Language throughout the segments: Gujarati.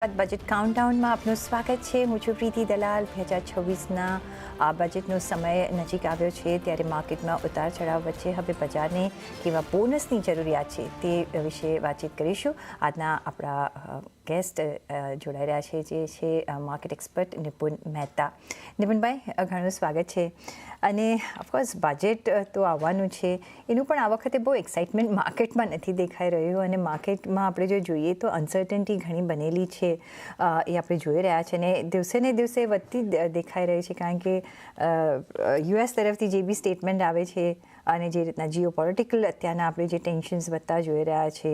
બજેટ કાઉન્ટડાઉનમાં આપનું સ્વાગત છે. હું છું પ્રીતિ દલાલ. 2026ના આ બજેટનો સમય નજીક આવ્યો છે ત્યારે માર્કેટમાં ઉતાર ચઢાવ વચ્ચે હવે બજારને કેવા બોનસની જરૂરિયાત છે તે વિશે વાતચીત કરીશું. આજના આપણા ગેસ્ટ જોડાઈ રહ્યા છે જે છે માર્કેટ એક્સપર્ટ નિપુન મહેતા. નિપુનભાઈ, ઘણું સ્વાગત છે. અને ઓફકોર્સ બજેટ તો આવવાનું છે, એનું પણ આ વખતે બહુ એક્સાઇટમેન્ટ માર્કેટમાં નથી દેખાઈ રહ્યું અને માર્કેટમાં આપણે જો જોઈએ તો અનસર્ટનિટી ઘણી બનેલી છે એ આપણે જોઈ રહ્યા છે અને દિવસે ને દિવસે વધતી દેખાઈ રહી છે કારણ કે યુએસ તરફથી જે બી સ્ટેટમેન્ટ આવે છે અને જે રીતના જીઓ પોલિટિકલ અત્યારના આપણે જે ટેન્શન્સ વધતા જોઈ રહ્યા છે,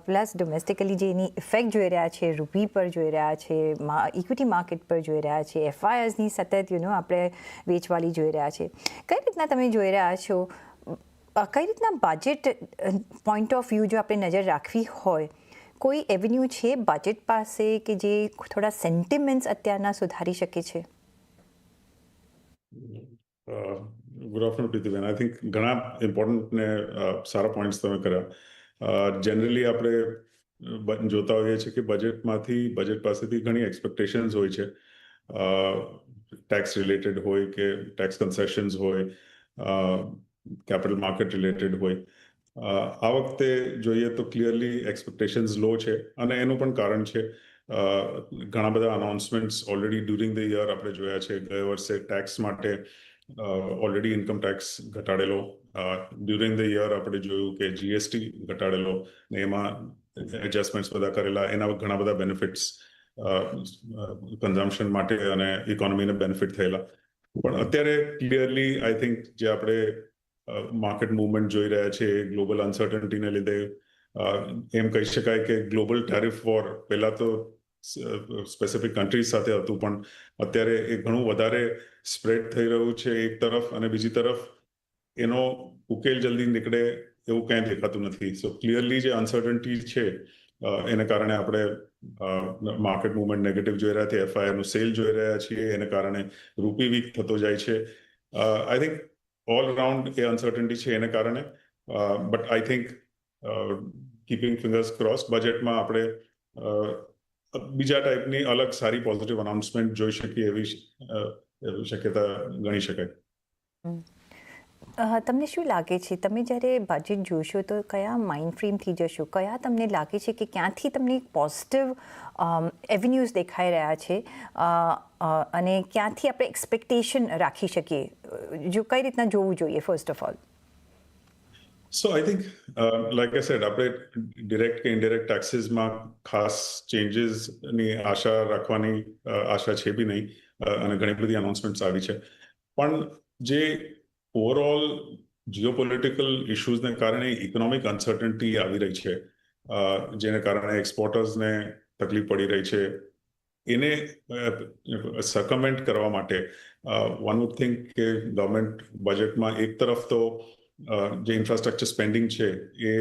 પ્લસ ડોમેસ્ટિકલી જે એની ઇફેક્ટ જોઈ રહ્યા છે, રૂપી પર જોઈ રહ્યા છે, ઇક્વિટી માર્કેટ પર જોઈ રહ્યા છે, એફઆઈઆરની સતત આપણે વેચવાલી જોઈ રહ્યા છે. કઈ રીતના તમે જોઈ રહ્યા છો? કઈ રીતના બજેટ પોઈન્ટ ઓફ વ્યૂ જો આપણે નજર રાખવી હોય, કોઈ એવન્યુ છે બજેટ પાસે કે જે થોડા સેન્ટિમેન્ટ્સ અત્યારના સુધારી શકે છે? Good afternoon Pritiben. I think ઘણા ઇમ્પોર્ટન્ટ ને સારા પોઈન્ટ્સ તમે કર્યા. જનરલી આપણે જોતા હોઈએ છીએ કે બજેટ પાસેથી ઘણી એક્સપેક્ટેશન્સ હોય છે. ટેક્સ રિલેટેડ હોય કે ટેક્સ કન્સેશન્સ હોય, કેપિટલ માર્કેટ રિલેટેડ હોય. આ વખતે જોઈએ તો ક્લિયરલી એક્સપેક્ટેશન્સ લો છે અને એનું પણ કારણ છે ઘણા બધા announcements already during the year આપણે જોયા છે. ગયા વર્ષે ટેક્સ માટે ઓલરેડી ઇન્કમ ટેક્સ ઘટાડેલો, ડ્યુરિંગ ધ યર આપણે જોયું કે જીએસટી ઘટાડેલો ને એમાં એડજસ્ટમેન્ટ્સ બધા કરેલા, એના ઘણા બધા બેનિફિટ્સ કન્ઝમ્પશન માટે અને ઇકોનોમીને બેનિફિટ થયેલા. પણ અત્યારે ક્લિયરલી આઈ થિંક જે આપણે માર્કેટ મુવમેન્ટ જોઈ રહ્યા છે ગ્લોબલ અનસર્ટનિટીને લીધે એમ કહી શકાય કે ગ્લોબલ ટેરિફ વોર પહેલા તો સ્પેસિફિક કન્ટ્રીઝ સાથે હતું, પણ અત્યારે એ ઘણું વધારે સ્પ્રેડ થઈ રહ્યું છે એક તરફ, અને બીજી તરફ એનો ઉકેલ જલ્દી નીકળે એવું ક્યાંય દેખાતું નથી. સો ક્લિયરલી જે અનસર્ટનિટી છે એને કારણે આપણે માર્કેટ મુવમેન્ટ નેગેટિવ જોઈ રહ્યા છીએ, એફઆઈઆઈનું સેલ જોઈ રહ્યા છીએ, એને કારણે રૂપી વીક થતો જાય છે. I think all round A uncertainty છે એને કારણે, but I think keeping fingers cross, બજેટમાં આપણે બીજા ટાઈપની અલગ સારી પોઝિટિવ અનાઉન્સમેન્ટ જોઈ શકીએ એવી શક્યતા ગણી શકાય. તમને શું લાગે છે, તમે જ્યારે બજેટ જોશો તો કયા માઇન્ડ ફ્રેમથી જશો? કયા તમને લાગે છે કે ક્યાંથી તમને પોઝિટિવ એવન્યુઝ દેખાઈ રહ્યા છે અને ક્યાંથી આપણે એક્સપેક્ટેશન રાખી શકીએ? જો કઈ રીતના જોવું જોઈએ first of all? So I think like I said, આપણે ડિરેક્ટ કે ઇનડિરેક્ટ ટેક્સીસમાં ખાસ ચેન્જીસની આશા રાખવાની આશા છે બી નહીં, અને ઘણી બધી અનાઉન્સમેન્ટ્સ આવી છે. પણ જે ઓવરઓલ જીઓપોલિટિકલ ઇશ્યુઝને કારણે ઇકોનોમિક અનસર્ટનિટી આવી રહી છે, જેને કારણે એક્સપોર્ટર્સને તકલીફ પડી રહી છે, એને સર્કમેન્ટ કરવા માટે વન વુડ થિંક કે ગવર્મેન્ટ બજેટમાં એક તરફ તો જે ઇન્ફ્રાસ્ટ્રક્ચર સ્પેન્ડિંગ છે એ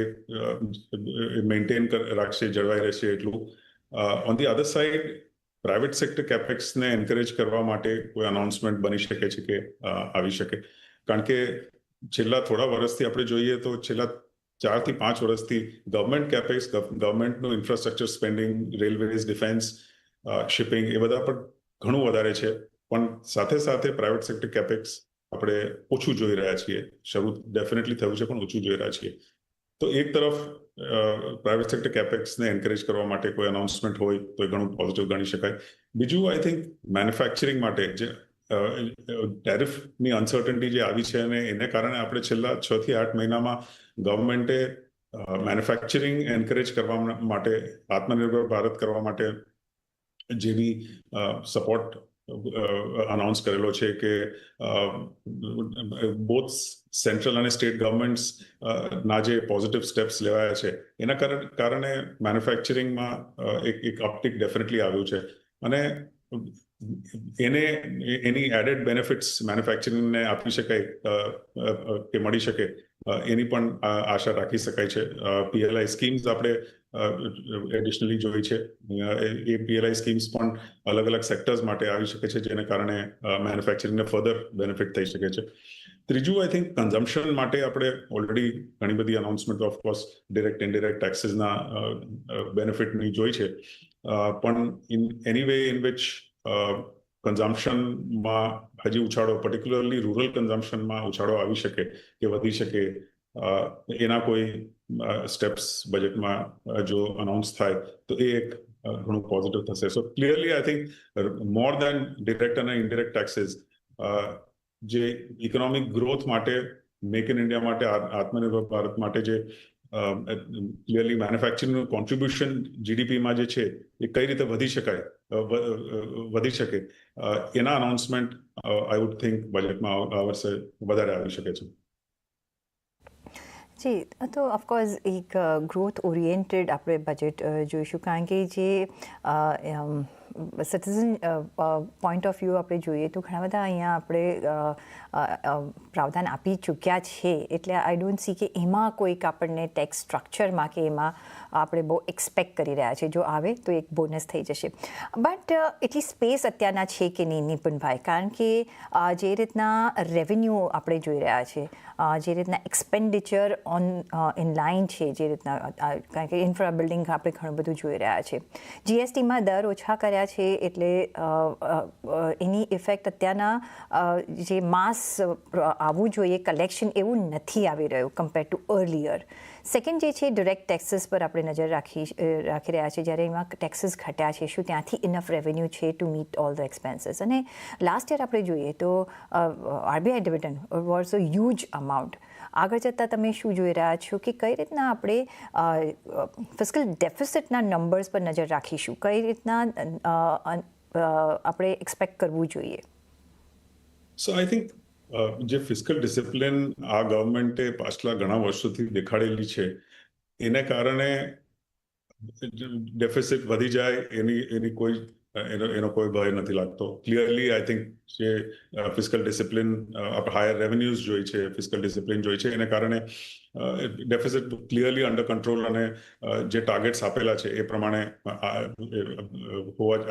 મેન્ટેન રાખશે, જળવાઈ રહેશે એટલું. On the other side private sector કેપેક્સને એન્કરેજ કરવા માટે કોઈ અનાઉન્સમેન્ટ બની શકે છે કે આવી શકે. કારણ કે છેલ્લા થોડા વર્ષથી આપણે જોઈએ તો છેલ્લા 4 થી 5 વર્ષથી ગવર્મેન્ટ કેપેક્સ, ગવર્મેન્ટનું infrastructure spending, railways, defence, shipping, એ બધા પર ઘણું વધારે છે. પણ સાથે સાથે પ્રાઇવેટ સેક્ટર કેપેક્સ આપણે ઓછું જોઈ રહ્યા છીએ. શરૂ ડેફિનેટલી થયું છે પણ ઓછું જોઈ રહ્યા છીએ. તો એક તરફ પ્રાઇવેટ સેક્ટર કેપેક્સને એન્કરેજ કરવા માટે કોઈ અનાઉન્સમેન્ટ હોય તો એ ઘણું પોઝિટિવ ગણી શકાય. બીજું આઈ થિંક મેન્યુફેક્ચરિંગ માટે જે ટેરિફની અનસર્ટનિટી જે આવી છે અને એને કારણે આપણે છેલ્લા 6 થી 8 મહિનામાં ગવર્મેન્ટે મેન્યુફેક્ચરિંગ એન્કરેજ કરવા માટે, આત્મનિર્ભર ભારત કરવા માટે જેવી સપોર્ટ અનાઉન્સ કરેલો છે કે બોથ સેન્ટ્રલ અને સ્ટેટ ગવર્મેન્ટ્સ ના જે પોઝિટિવ સ્ટેપ્સ લેવાયા છે એના કારણે મેન્યુફેક્ચરિંગમાં એક અપટિક ડેફિનેટલી આવ્યું છે. અને એની એડેડ બેનિફિટ્સ મેન્યુફેક્ચરિંગને આપી શકાય કે મળી શકે એની પણ આશા રાખી શકાય છે. પીએલઆઈ સ્કીમ્સ આપણે એડિશનલી જોઈ છે. એ પીએલઆઈ સ્કીમ્સ પણ અલગ અલગ સેક્ટર્સ માટે આવી શકે છે જેને કારણે મેન્યુફેક્ચરિંગને ફર્ધર બેનિફિટ થઈ શકે છે. ત્રીજું આઈ થિંક કન્ઝમ્પશન માટે આપણે ઓલરેડી ઘણી બધી અનાઉન્સમેન્ટ ઓફકોર્સ ડિરેક્ટ ઇનડિરેક્ટ ટેક્સીસના બેનિફિટની જોઈ છે, પણ in any way in which કન્ઝમ્પશનમાં હજી ઉછાળો, પર્ટિક્યુલરલી રૂરલ કન્ઝમ્પશનમાં ઉછાળો આવી શકે કે વધી શકે, એના કોઈ સ્ટેપ્સ બજેટમાં જો અનાઉન્સ થાય તો એ એક ઘણું પોઝિટિવ થશે. So clearly I think more than direct અને ઇનડિરેક્ટ ટેક્સીસ, જે ઇકોનોમિક ગ્રોથ માટે, મેક ઇન ઇન્ડિયા માટે, આત્મનિર્ભર ભારત માટે જે ક્લિયરલી મેન્યુફેક્ચરિંગનું કોન્ટ્રીબ્યુશન જીડીપીમાં જે છે એ કઈ રીતે વધી શકે, એના અનાઉન્સમેન્ટ આઈ વુડ થિંક બજેટમાં આ વર્ષે વધારે આવી શકે છે. જી, તો ઓફકોર્સ એક ગ્રોથ ઓરિએન્ટેડ આપણે બજેટ જોઈશું, કારણ કે જે સિટીઝન પોઈન્ટ ઓફ વ્યૂ આપણે જોઈએ તો ઘણા બધા અહીંયા આપણે પ્રાવધાન આપી ચૂક્યા છે, એટલે આઈ ડોન્ટ સી કે એમાં કોઈક આપણને ટેક્સ સ્ટ્રક્ચરમાં કે એમાં આપણે બહુ એક્સપેક્ટ કરી રહ્યા છે. જો આવે તો એક બોનસ થઈ જશે, બટ એટલી સ્પેસ અત્યારના છે કે નહીં નિપુણભાઈ, કારણ કે જે રીતના રેવન્યુ આપણે જોઈ રહ્યા છે, જે રીતના એક્સપેન્ડિચર ઇન લાઇન છે, જે રીતના, કારણ કે ઇન્ફ્રા બિલ્ડિંગ આપણે ઘણું બધું જોઈ રહ્યા છે, જીએસટીમાં દર ઓછા કર્યા છે, એટલે એની ઇફેક્ટ અત્યારના જે માસ આવવું જોઈએ કલેક્શન એવું નથી આવી રહ્યું કમ્પેર ટુ અર્લિયર. સેકન્ડ જે છે ડિરેક્ટ ટેક્સીસ પર આપણે નજર રાખી રહ્યા છે, જ્યારે એમાં ટેક્સીસ ઘટ્યા છે, શું ત્યાંથી ઇનફ રેવન્યુ છે to meet all the expenses? અને લાસ્ટ યર આપણે જોઈએ તો RBI dividend was a huge amount. આગળ જતાં તમે શું જોઈ રહ્યા છો કે કઈ રીતના આપણે ફિસ્કલ ડેફિસિટના નંબર્સ પર નજર રાખીશું, કઈ રીતના આપણે એક્સપેક્ટ કરવું જોઈએ? સો આઈ થિંક જે ફિસ્કલ ડિસિપ્લિન આ ગવર્મેન્ટે પાછલા ઘણા વર્ષોથી દેખાડેલી છે, એને કારણે ડેફિસિટ વધી જાય એની કોઈ એનો કોઈ ભય નથી લાગતો. ક્લિયરલી આઈ થિંક જે ફિસ્કલ ડિસિપ્લિન, આપણે હાયર રેવન્યુઝ જોઈ છે, ફિસ્કલ ડિસિપ્લિન જોઈ છે, એને કારણે ડેફિસિટ ક્લિયરલી અંડર કંટ્રોલ, અને જે ટાર્ગેટ્સ આપેલા છે એ પ્રમાણે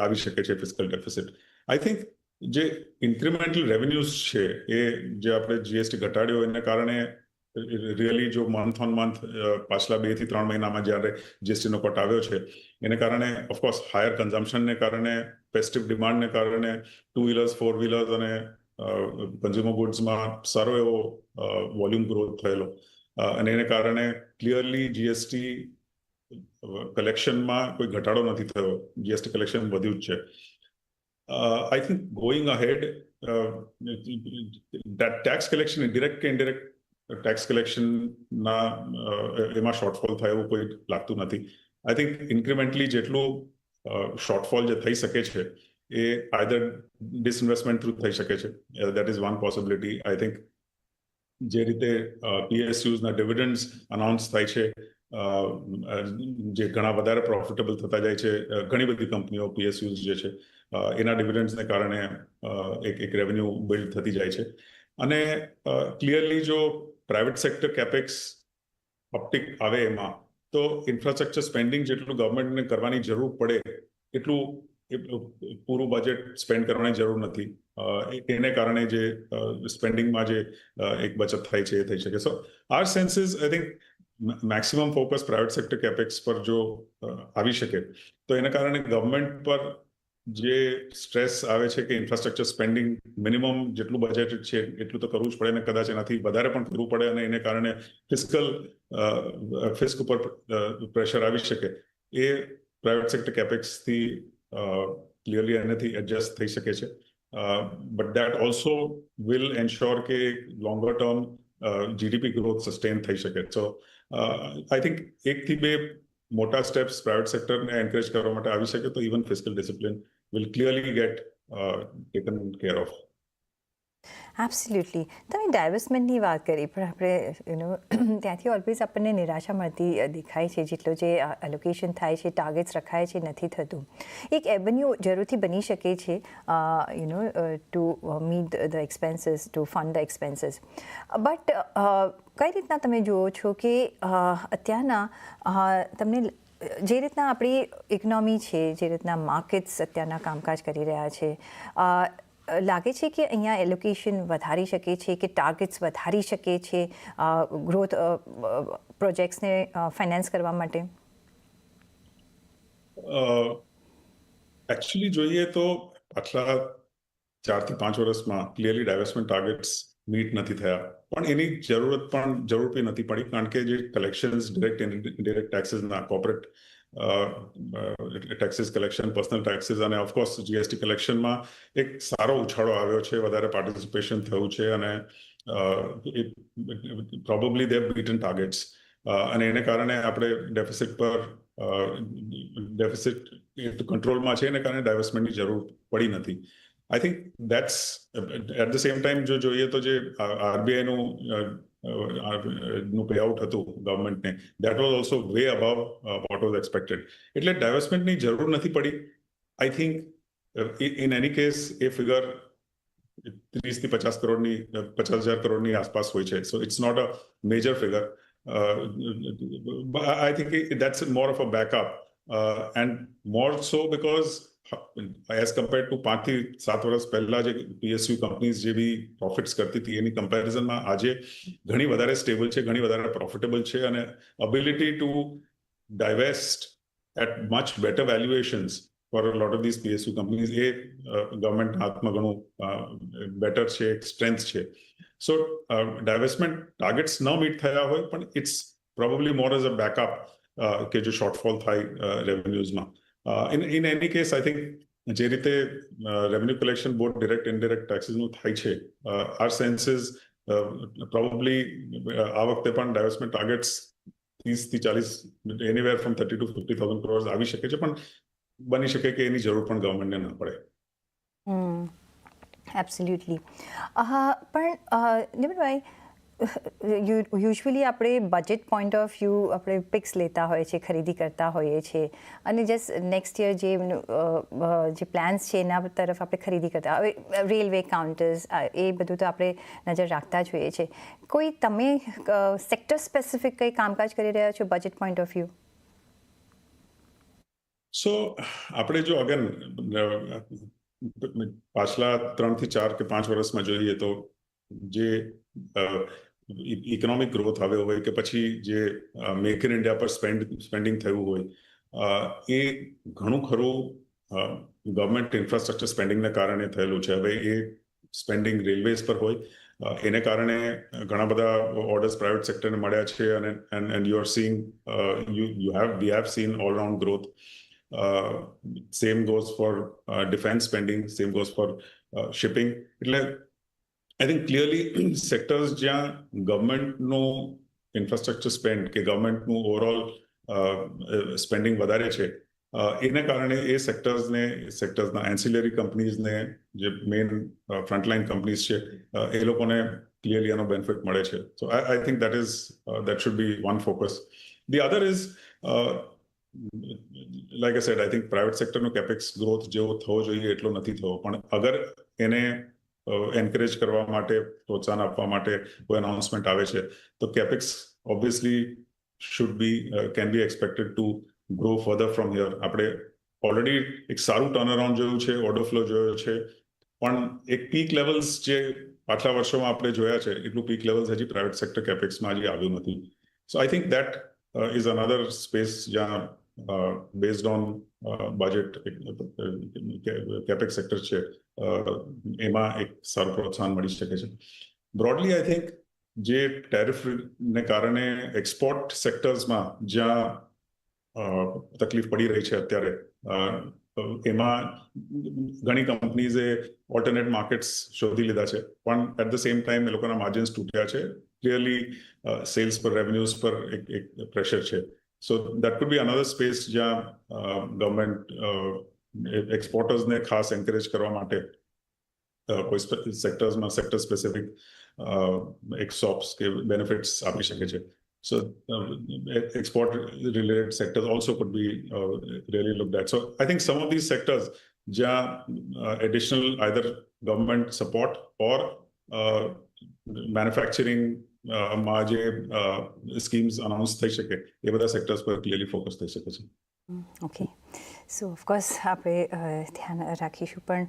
આવી શકે છે ફિસ્કલ ડેફિસિટ. આઈ થિંક જે ઇન્ક્રીમેન્ટલ રેવન્યુઝ છે એ જે આપણે જીએસટી ઘટાડ્યો એને કારણે રિયલી જો મંથ ઓન મંથ પાછલા 2 થી 3 મહિનામાં જ્યારે જીએસટીનો કટ આવ્યો છે, એને કારણે ઓફકોર્સ હાયર કન્ઝમ્પશનને કારણે, ફેસ્ટિવ ડિમાન્ડને કારણે 2 વ્હીલર્સ, 4 વ્હીલર્સ અને કન્ઝ્યુમર ગુડ્સમાં સારો એવો વોલ્યુમ ગ્રોથ થયેલો, અને એને કારણે ક્લિયરલી જીએસટી કલેક્શનમાં કોઈ ઘટાડો નથી થયો, જીએસટી કલેક્શન વધ્યું જ છે. I think going ahead, that tax collection, direct કે indirect tax collection ના એમાં શોર્ટફોલ થાય એવું કોઈ લાગતું નથી. આઈ થિંક ઇન્ક્રીમેન્ટલી જેટલું શોર્ટફોલ જે થઈ શકે છે એ આઈધર ડિસઇન્વેસ્ટમેન્ટ થ્રુ થઈ શકે છે. That is one possibility. I think જે રીતે PSUsના ડિવિડન્ડ્સ અનાઉન્સ થાય છે, જે ઘણા વધારે પ્રોફિટેબલ થતા જાય છે, ઘણી બધી કંપનીઓ PSUs જે છે એના ડિવિડન્ડ્સને કારણે એક રેવન્યુ બિલ્ડ થતી જાય છે. અને ક્લિયરલી જો પ્રાઇવેટ સેક્ટર કેપેક્સ અપટિક આવે એમાં, તો ઇન્ફ્રાસ્ટ્રક્ચર સ્પેન્ડિંગ જેટલું ગવર્મેન્ટને કરવાની જરૂર પડે એટલું પૂરું બજેટ સ્પેન્ડ કરવાની જરૂર નથી. એને કારણે જે સ્પેન્ડિંગમાં જે એક બચત થાય છે એ થઈ શકે. So our sense is I think maximum focus private sector capex પર જો આવી શકે તો એના કારણે ગવર્મેન્ટ પર જે સ્ટ્રેસ આવે છે કે ઇન્ફ્રાસ્ટ્રક્ચર સ્પેન્ડિંગ મિનિમમ જેટલું બજેટ છે એટલું તો કરવું જ પડે, અને કદાચ એનાથી વધારે પણ કરવું પડે, અને એને કારણે ફિસ્ક ઉપર પ્રેશર આવી શકે. એ પ્રાઇવેટ સેક્ટર કેપેક્સથી ક્લિયરલી એનાથી એડજસ્ટ થઈ શકે છે. But that also will ensure કે longer term GDP growth sustain થઈ શકે. સો આઈ થિંક 1 થી 2 મોટા સ્ટેપ્સ પ્રાઇવેટ સેક્ટરને એન્કરેજ કરવા માટે આવી શકે તો even fiscal discipline will clearly get taken care of. Absolutely. તમે ડાયવર્સમેન્ટની વાત કરી, પણ આપણે ત્યાંથી ઓલવેઝ આપણને નિરાશા મળતી દેખાય છે. જેટલો જે એલોકેશન થાય છે, ટાર્ગેટ્સ રખાય છે, નથી થતું. એક એવન્યુ જરૂરથી બની શકે છે to meet the expenses, to fund the expenses. But કઈ રીતના તમે જુઓ છો કે અત્યારના તમને જે રીતના આપણી ઇકોનોમી છે, જે રીતના માર્કેટ્સ અત્યારના કામકાજ કરી રહ્યા છે, લાગે છે કે અહીંયા એલોકેશન વધારી શકે છે કે ટાર્ગેટ્સ વધારી શકે છે ગ્રોથ પ્રોજેક્ટ્સને ફાઇનાન્સ કરવા માટે? એકચ્યુઅલી જોઈએ તો પાછલા 4 થી 5 વર્ષમાં ક્લિયરલી ડાયવર્સમેન્ટ ટાર્ગેટ્સ મીટ નથી થયા, પણ એની જરૂર બી નથી પડી, કારણ કે જે કલેક્શન્સ ડિરેક્ટ ઇનડિરેક્ટ ટેક્સીસના corporate taxes collection, personal taxes અને ઓફકોર્સ જીએસટી કલેક્શનમાં એક સારો ઉછાળો આવ્યો છે, વધારે પાર્ટિસિપેશન થયું છે અને પ્રોબેબલી દે બીટન ટાર્ગેટ્સ અને એને કારણે આપણે ડેફિસિટ કંટ્રોલમાં છે, એને કારણે ડાયવર્સમેન્ટની જરૂર પડી નથી. I think that's at the same time જો જોઈએ તો જે આરબીઆઈનું પેઆઉટ હતું ગવર્મેન્ટને, that was also way above what was expected. એટલે ડાયવર્સમેન્ટની જરૂર નથી પડી. I think in any case એ ફિગર 30 થી 50,000 કરોડની આસપાસ હોય છે. So it's not a major figure. I think that's more of a backup, and more so because as compared to 5 થી 7 વર્ષ પહેલા જે PSU કંપનીઝ જે બી પ્રોફિટ્સ કરતી હતી એની કમ્પેરિઝનમાં આજે ઘણી વધારે સ્ટેબલ છે, ઘણી વધારે પ્રોફિટેબલ છે અને ability to divest at much better valuations for a lot of this PSU companies એ ગવર્મેન્ટ હાથમાં ઘણું બેટર છે, એક સ્ટ્રેન્થ છે. So divestment targets ન મીટ થયા હોય, પણ it's probably more as a backup કે જો શોર્ટફોલ થાય રેવન્યુઝમાં. In any case I think જે રીતે revenue collection board direct indirect ટેક્સીસનું થાય છે, આર સેન્સીસ પ્રોબેબલી આ વખતે પણ ડાયવર્સમેન્ટ ટાર્ગેટ્સ 30 થી 40 એનીવેર ફ્રોમ 30 to 50,000 crores આવી શકે છે, પણ બની શકે કે એની જરૂર પણ ગવર્મેન્ટને ન પડે. એબ્સોલ્યુટલી. પણ નિમિતભાઈ, યુઝ્યુઅલી આપણે બજેટ પોઈન્ટ ઓફ વ્યૂ આપણે પિક્સ લેતા હોઈએ છીએ, ખરીદી કરતા હોઈએ છીએ અને જસ્ટ નેક્સ્ટ યર જે પ્લાન્સ છે એના તરફ આપણે ખરીદી કરતા. હવે રેલવે કાઉન્ટર્સ એ બધું તો આપણે નજર રાખતા જ હોઈએ છીએ. કોઈ તમે સેક્ટર સ્પેસિફિક કંઈ કામકાજ કરી રહ્યા છો બજેટ પોઈન્ટ ઓફ વ્યૂ? સો આપણે જો અગેન પાછલા 3 થી 4 કે 5 વર્ષમાં જોઈએ તો જે ઇકોનોમિક ગ્રોથ આવ્યો હોય કે પછી જે મેક ઇન ઇન્ડિયા પર સ્પેન્ડિંગ થયું હોય, એ ઘણું ખરું ગવર્મેન્ટ ઇન્ફ્રાસ્ટ્રક્ચર સ્પેન્ડિંગને કારણે થયેલું છે. હવે એ સ્પેન્ડિંગ રેલવેઝ પર હોય, એને કારણે ઘણા બધા ઓર્ડર્સ પ્રાઇવેટ સેક્ટરને મળ્યા છે and you are seeing we have seen all round growth. Same goes for defense spending, same goes for shipping. એટલે I think clearly sectors જ્યાં ગવર્મેન્ટનું ઇન્ફ્રાસ્ટ્રક્ચર સ્પેન્ડ કે ગવર્મેન્ટનું ઓવરઓલ સ્પેન્ડિંગ વધારે છે, એને કારણે એ સેક્ટર્સના એન્સિલરી કંપનીઝને જે મેઇન ફ્રન્ટલાઇન કંપનીઝ છે એ લોકોને ક્લિયરલી એનો બેનિફિટ મળે છે. So I think that should be one focus. The other is like I said, I think private sectorનો કેપેક્સ ગ્રોથ જેવો થવો જોઈએ એટલો નથી થયો, પણ અગર એને એન્કરેજ કરવા માટે, પ્રોત્સાહન આપવા માટે કોઈ અનાઉન્સમેન્ટ આવે છે તો capex obviously can be expected two grow further from here. આપણે ઓલરેડી એક સારું ટર્નઅરાઉન્ડ જોયું છે, ઓર્ડર ફ્લો જોયો છે, પણ એક પીક લેવલ્સ જે પાછલા વર્ષોમાં આપણે જોયા છે એટલું પીક લેવલ્સ હજી પ્રાઇવેટ સેક્ટર કેપેક્સમાં હજી આવ્યું નથી. So I think that is another space જ્યાં based on budget capex sector છે, એમાં એક સારું પ્રોત્સાહન મળી શકે છે. બ્રોડલી આઈ થિંક જે ટેરિફને કારણે એક્સપોર્ટ સેક્ટર્સમાં જ્યાં તકલીફ પડી રહી છે અત્યારે, એમાં ઘણી કંપનીઝે ઓલ્ટરનેટ માર્કેટ્સ શોધી લીધા છે, પણ એટ ધ સેમ ટાઈમ એ લોકોના માર્જિન્સ તૂટ્યા છે. ક્લિયરલી સેલ્સ પર, રેવન્યુઝ પર એક પ્રેશર છે. So that food B another space જ્યાં ગવર્મેન્ટ એક્સપોર્ટર્સને ખાસ એન્કરેજ કરવા માટે કોઈ સેક્ટર્સમાં સેક્ટર સ્પેસિફિક એક્સોપ્સ કે બેનિફિટ્સ આપી શકે છે. So export related sectors also could be really looked at. So I think some of these sectors જ્યાં additional either government support or manufacturing માં જે સ્કીમ્સ અનાઉન્સ થઈ શકે એ બધા સેક્ટર્સ પર ક્લિયરલી ફોકસ થઈ શકે છે. ઓકે, સો ઓફકોર્સ આપણે ધ્યાન રાખીશું, પણ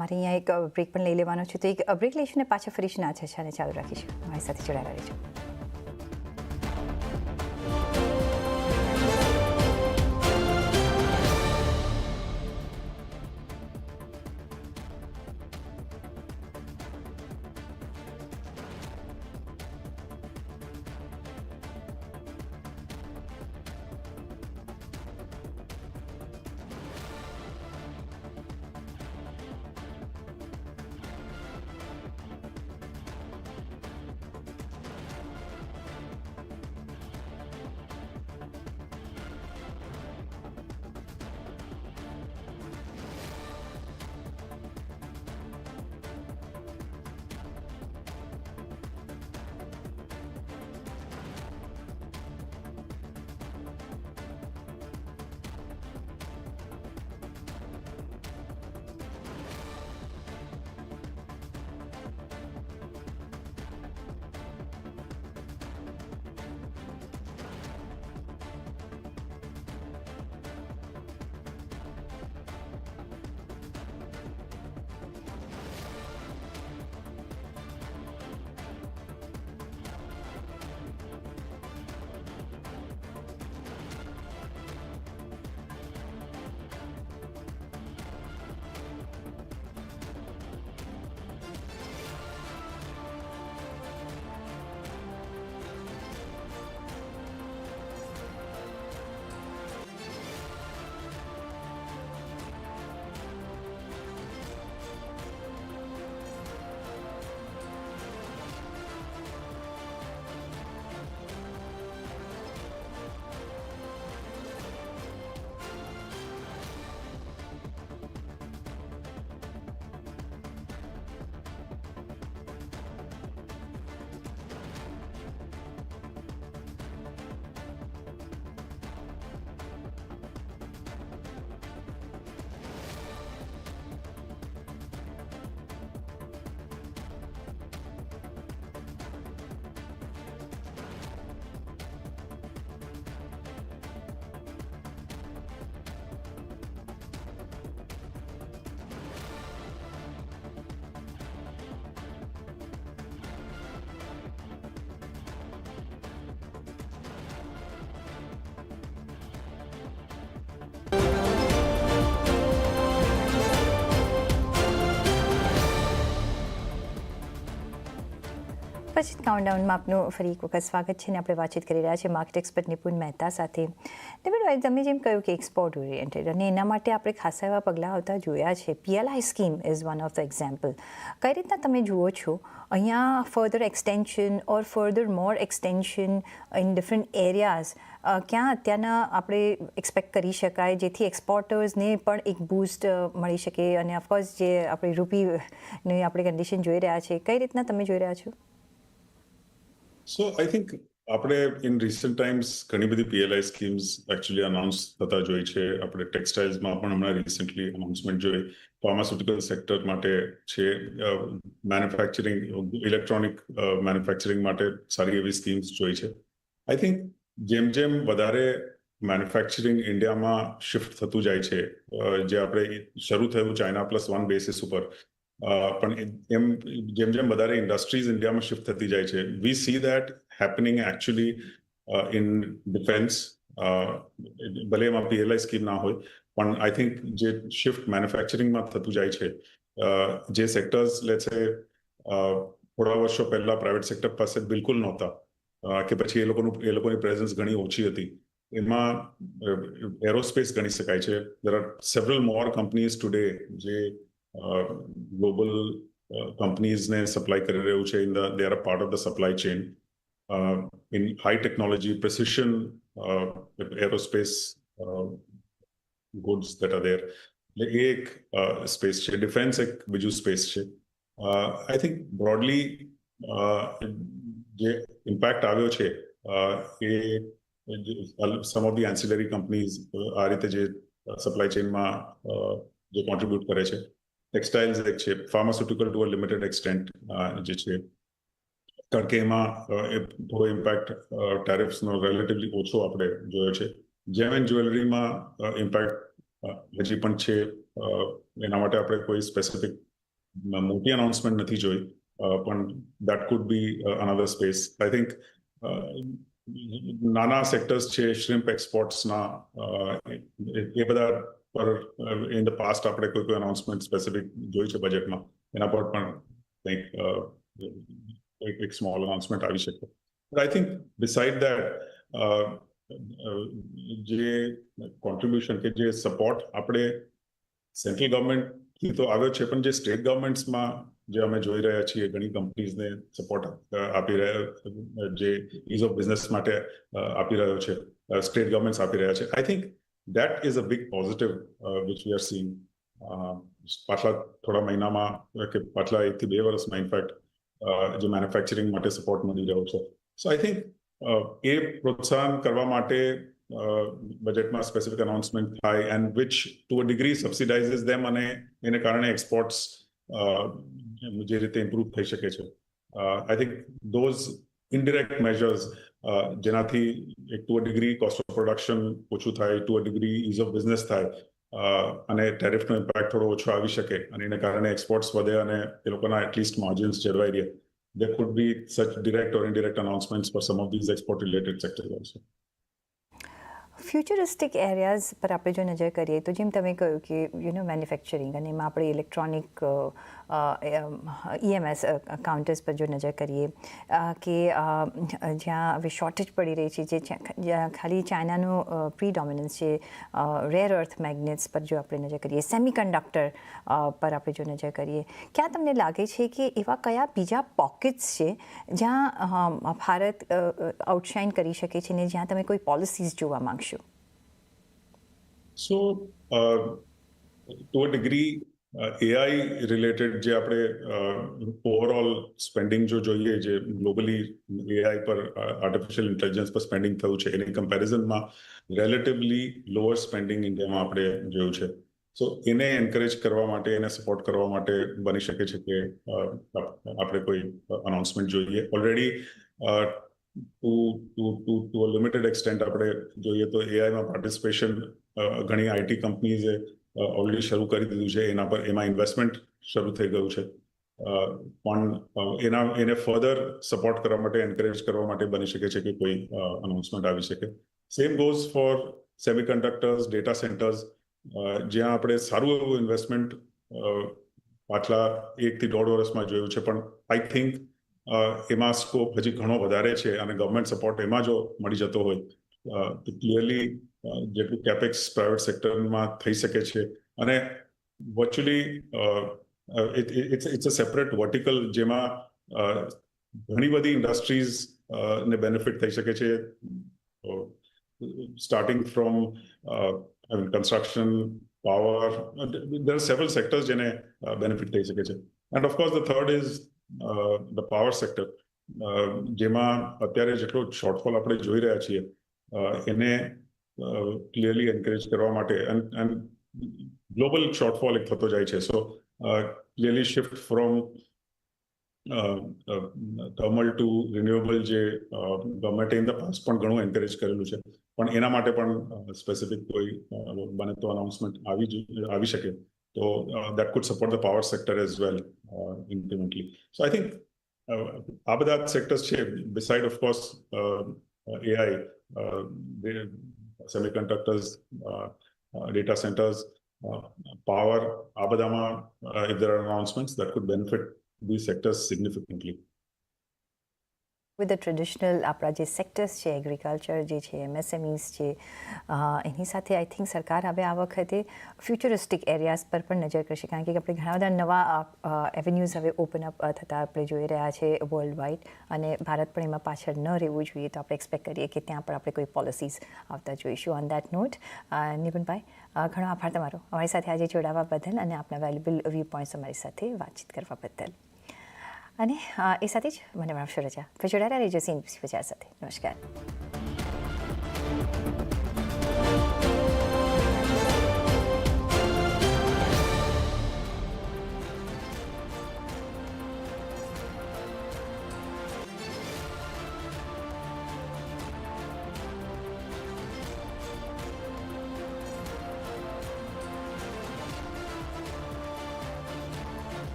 મારે અહીંયા એક બ્રેક પણ લઈ લેવાનો છે, તો એક બ્રેક લઈશું ને પાછા ફરીશું આ ચર્ચાને ચાલુ રાખીશું. મારી સાથે જોડાયેલા રહેજો. પછી કાઉન્ટડાઉનમાં આપનું ફરી એક વખત સ્વાગત છે, ને આપણે વાતચીત કરી રહ્યા છીએ માર્કેટ એક્સપર્ટ નિપુણ મહેતા સાથે. નિપુણભાઈ, તમે જેમ કહ્યું કે એક્સપોર્ટ ઓરિએન્ટેડ, અને એના માટે આપણે ખાસા એવા પગલાં આવતા જોયા છે. PLI scheme is one of the example. કઈ રીતના તમે જુઓ છો અહીંયા further extension or further more extension in different areas ક્યાં અત્યારના આપણે એક્સપેક્ટ કરી શકાય, જેથી એક્સપોર્ટર્સને પણ એક બૂસ્ટ મળી શકે? અને ઓફકોર્સ જે આપણે રૂપીની આપણે કન્ડિશન જોઈ રહ્યા છે, કઈ રીતના તમે જોઈ રહ્યા છો? So I think આપણે ઇન રિસન્ટ ટાઈમ્સ ઘણી બધી PLI સ્કીમ્સ એકચ્યુઅલી અનાઉન્સ થતા જોઈ છે. આપણે ટેક્સટાઇલ્સમાં પણ હમણાં રિસન્ટલી અનાઉન્સમેન્ટ જોઈ. ફાર્માસ્યુટિકલ સેક્ટર માટે છે, મેન્યુફેક્ચરિંગ, ઇલેક્ટ્રોનિક મેન્યુફેક્ચરિંગ માટે સારી એવી સ્કીમ્સ જોઈ છે. આઈ થિંક જેમ જેમ વધારે મેન્યુફેક્ચરિંગ ઇન્ડિયામાં શિફ્ટ થતું જાય છે, જે આપણે શરૂ થયું China+1 બેસિસ ઉપર, પણ એમ જેમ જેમ વધારે ઇન્ડસ્ટ્રીઝ ઇન્ડિયામાં શિફ્ટ થતી જાય છે, we see that happening actually in defence. ભલે એમાં PLI સ્કીમ ના હોય, પણ આઈ થિંક જે શિફ્ટ મેન્યુફેક્ચરિંગમાં થતું જાય છે, જે સેક્ટર્સ લેટ્સ સે થોડા વર્ષો પહેલા પ્રાઇવેટ સેક્ટર પાસે બિલકુલ નહોતા, કે પછી એ લોકોની પ્રેઝન્સ ઘણી ઓછી હતી, એમાં એરોસ્પેસ ગણી શકાય છે. There are several more companies today જે ગ્લોબલ કંપનીઝને સપ્લાય કરી રહ્યું છે. they are a part of the supply chain in high technology precision aerospace goods that are there. એટલે એક સ્પેસ છે. ડિફેન્સ એક બીજું સ્પેસ છે. આઈ થિંક બ્રોડલી જે ઇમ્પેક્ટ આવ્યો છે એ સમ ઓફ ધી એન્સિલરી કંપનીઝ આ રીતે જે સપ્લાય ચેઇનમાં જે કોન્ટ્રીબ્યુટ કરે છે. ટેક્સટાઇલ્સ એક છે, pharmaceutical to a limited extent જે છે, કારણ કે એમાં થોડો ઇમ્પેક્ટ ટેરિફ્સનો રિલેટિવલી ઓછો આપણે જોયો છે. જેમ એન્ડ જ્વેલરીમાં ઇમ્પેક્ટ હજી પણ છે. એના માટે આપણે કોઈ સ્પેસિફિક મોટી અનાઉન્સમેન્ટ નથી જોઈ, પણ that food B another space. I think નાના સેક્ટર્સ છે શ્રિમ્પ એક્સપોર્ટ્સના, એ બધા પર ઇન ધ પાસ્ટ આપણે કોઈ અનાઉન્સમેન્ટ સ્પેસિફિક જોઈ છે બજેટમાં, એના પર પણ કંઈક એક સ્મોલ અનાઉન્સમેન્ટ આવી શકે. But I think beside that જે કોન્ટ્રીબ્યુશન કે જે સપોર્ટ આપણે સેન્ટ્રલ ગવર્મેન્ટથી તો આવ્યો છે, પણ જે સ્ટેટ ગવર્મેન્ટ્સમાં જે અમે જોઈ રહ્યા છીએ ઘણી કંપનીઝને સપોર્ટ આપી રહ્યા, જે ઇઝ ઓફ બિઝનેસ માટે આપી રહ્યો છે, સ્ટેટ ગવર્મેન્ટ્સ આપી રહ્યા છે. I think that is a big positive which we are seeing પાછલા થોડા મહિનામાં, કે પાછલા 1 થી 2 વર્ષમાં ઇનફેક્ટ જે મેન્યુફેક્ચરિંગ માટે સપોર્ટ મળી રહ્યો છે. સો આઈ થિંક એ પ્રોત્સાહન કરવા માટે બજેટમાં સ્પેસિફિક અનાઉન્સમેન્ટ થાય, and which to a degree subsidises them, અને એને કારણે એક્સપોર્ટ્સ જે રીતે ઇમ્પ્રૂવ થઈ શકે છે. I think those indirect measures જેનાથી એક to a degree cost of production ઓછું થાય, to a degree ease of business થાય, અને ટેરિફનો ઇમ્પેક્ટ થોડો ઓછો આવી શકે, અને એને કારણે એક્સપોર્ટ્સ વધે અને એ લોકોના એટલીસ્ટ માર્જિન્સ જળવાઈ રહે. There could be such direct or indirect announcements for some of these export-related sectors also. Futuristic areas પર આપણે જો નજર કરીએ તો જેમ તમે કહ્યું કે મેન્યુફેક્ચરિંગ, અને એમાં આપણે ઇલેક્ટ્રોનિક EMS કાઉન્ટર્સ પર જો નજર કરીએ કે જ્યાં હવે શોર્ટેજ પડી રહી છે, જ્યાં ખાલી ચાઇનાનું પ્રીડોમિનન્સ છે, રેર અર્થ મેગ્નેટ્સ પર જો આપણે નજર કરીએ, સેમિકન્ડક્ટર પર આપણે જો નજર કરીએ, ક્યાં તમને લાગે છે કે એવા કયા બીજા પોકેટ્સ છે જ્યાં ભારત આઉટશાઇન કરી શકે છે ને જ્યાં તમે કોઈ પોલિસીઝ જોવા માંગશો? So, to a degree, AI related જે આપણે ઓવરઓલ સ્પેન્ડિંગ જો જોઈએ, જે ગ્લોબલી AI પર, આર્ટિફિશિયલ ઇન્ટેલિજન્સ પર સ્પેન્ડિંગ થયું છે, એની કમ્પેરિઝનમાં રિલેટિવલી લોઅર સ્પેન્ડિંગ ઇન્ડિયામાં આપણે જોયું છે. સો એને એન્કરેજ કરવા માટે, એને સપોર્ટ કરવા માટે બની શકે છે કે આપણે કોઈ અનાઉન્સમેન્ટ જોઈએ. Already to a limited extent આપણે જોઈએ તો એઆઈમાં પાર્ટિસિપેશન ઘણી આઈટી કંપનીઝે ઓલરેડી શરૂ કરી દીધું છે, એમાં ઇન્વેસ્ટમેન્ટ શરૂ થઈ ગયું છે. પણ એને ફર્ધર સપોર્ટ કરવા માટે, એન્કરેજ કરવા માટે બની શકે છે કે કોઈ અનાઉન્સમેન્ટ આવી શકે. Same goes for semiconductors, data centres, જ્યાં આપણે સારું એવું ઇન્વેસ્ટમેન્ટ પાછલા 1 થી 1.5 વર્ષમાં જોયું છે, પણ આઈ થિંક એમાં સ્કોપ હજી ઘણો વધારે છે, અને ગવર્મેન્ટ સપોર્ટ એમાં જો મળી જતો હોય તો ક્લિયરલી જેટલું કેપેક્સ પ્રાઇવેટ સેક્ટરમાં થઈ શકે છે, અને virtually it's a separate vertical જેમાં ઘણી બધી ઇન્ડસ્ટ્રીઝ ને બેનિફિટ થઈ શકે છે, starting from construction, power. There are several sectors જેને બેનિફિટ થઈ શકે છે. And of course the third is the power sector, જેમાં અત્યારે જેટલો શોર્ટફોલ આપણે જોઈ રહ્યા છીએ એને ક્લિયરલી એન્કરેજ કરવા માટે, એન્ડ ગ્લોબલ શોર્ટફોલ એક થતો જાય છે. So clearly shift from thermal to renewable, જે ગવર્મેન્ટે ઇન ધ પાસ્ટ પણ ઘણું એન્કરેજ કરેલું છે, પણ એના માટે પણ સ્પેસિફિક કોઈ બને તો અનાઉન્સમેન્ટ આવી શકે તો that could support the power sector as well incrementally. So I think આ બધા સેક્ટર્સ છે, beside of course AI, semiconductors, data centers, power, આ બધામાં if there are announcements that could benefit these sectors significantly. With the traditional આપણા જે સેક્ટર્સ છે, એગ્રીકલ્ચર જે છે, MSMEs છે, એની સાથે આઈ થિંક સરકાર હવે આ વખતે ફ્યુચરિસ્ટિક એરિયાઝ પર પણ નજર કરશે, કારણ કે આપણે ઘણા બધા નવા એવેન્યુઝ હવે ઓપન અપ થતાં આપણે જોઈ રહ્યા છે વર્લ્ડ વાઇડ, અને ભારત પણ એમાં પાછળ ન રહેવું જોઈએ. તો આપણે એક્સપેક્ટ કરીએ કે ત્યાં પણ આપણે કોઈ પોલિસીઝ આવતા જોઈશું. ઓન દેટ નોટ, નિપુણભાઈ, ઘણો આભાર તમારો અમારી સાથે આજે જોડાવા બદલ અને આપના વેલ્યુબલ વ્યૂ પોઈન્ટ્સ અમારી સાથે વાતચીત કરવા બદલ. અને એ સાથે જ મને મળશો રજા. જોડાયેલા રહેજો CNBC બજાર સાથે. નમસ્કાર.